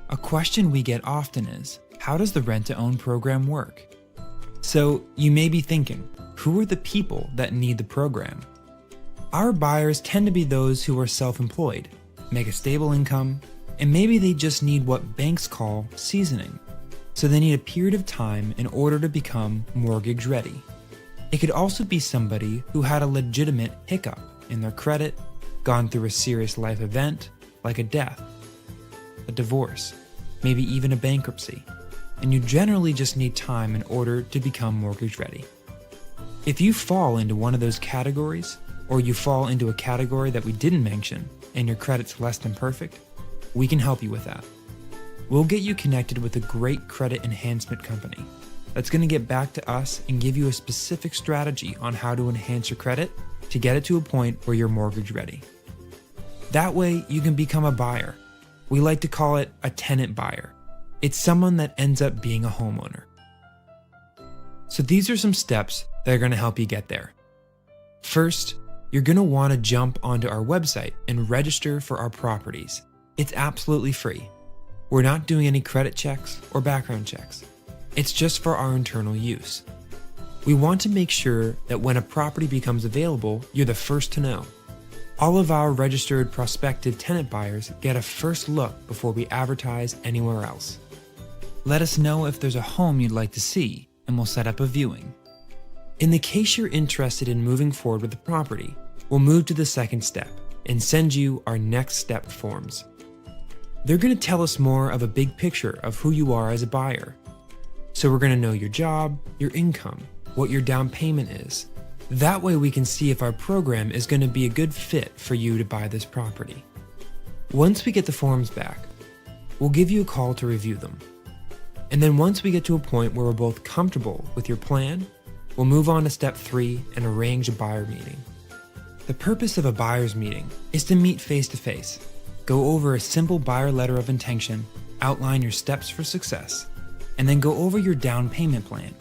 A question we get often is, how does the rent-to-own program work? So you may be thinking, who are the people that need the program? Our buyers tend to be those who are self-employed, make a stable income, and maybe they just need what banks call seasoning. So they need a period of time in order to become mortgage ready. It could also be somebody who had a legitimate hiccup in their credit, gone through a serious life event like a death, a divorce, maybe even a bankruptcy, and you generally just need time in order to become mortgage ready. If you fall into one of those categories, or you fall into a category that we didn't mention and your credit's less than perfect, we can help you with that. We'll get you connected with a great credit enhancement company that's going to get back to us and give you a specific strategy on how to enhance your credit to get it to a point where you're mortgage ready. That way you can become a buyer. We like to call it a tenant buyer. It's someone that ends up being a homeowner. So these are some steps that are going to help you get there. First, you're going to want to jump onto our website and register for our properties. It's absolutely free. We're not doing any credit checks or background checks. It's just for our internal use. We want to make sure that when a property becomes available, you're the first to know. All of our registered prospective tenant buyers get a first look before we advertise anywhere else. Let us know if there's a home you'd like to see, and we'll set up a viewing. In the case you're interested in moving forward with the property, we'll move to the second step and send you our next step forms. They're going to tell us more of a big picture of who you are as a buyer. So we're going to know your job, your income, what your down payment is. That way we can see if our program is going to be a good fit for you to buy this property. Once we get the forms back, we'll give you a call to review them. And then once we get to a point where we're both comfortable with your plan, we'll move on to step 3 and arrange a buyer meeting. The purpose of a buyer's meeting is to meet face to face, go over a simple buyer letter of intention, outline your steps for success, and then go over your down payment plan.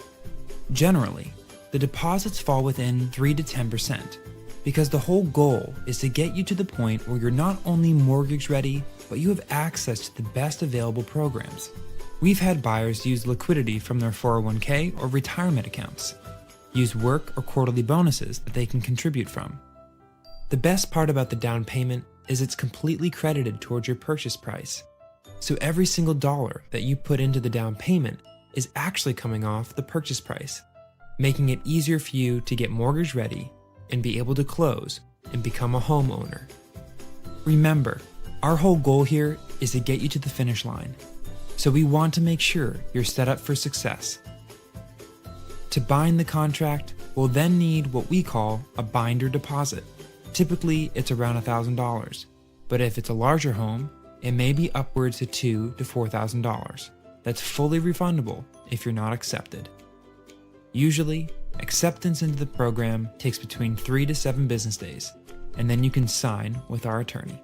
Generally, the deposits fall within 3 to 10% because the whole goal is to get you to the point where you're not only mortgage ready, but you have access to the best available programs. We've had buyers use liquidity from their 401k or retirement accounts, use work or quarterly bonuses that they can contribute from. The best part about the down payment is it's completely credited towards your purchase price. So every single dollar that you put into the down payment is actually coming off the purchase price, making it easier for you to get mortgage ready and be able to close and become a homeowner. Remember, our whole goal here is to get you to the finish line. So we want to make sure you're set up for success. To bind the contract, we'll then need what we call a binder deposit. Typically, it's around $1,000, but if it's a larger home, it may be upwards to $2,000 to $4,000. That's fully refundable if you're not accepted. Usually, acceptance into the program takes between 3 to 7 business days, and then you can sign with our attorney.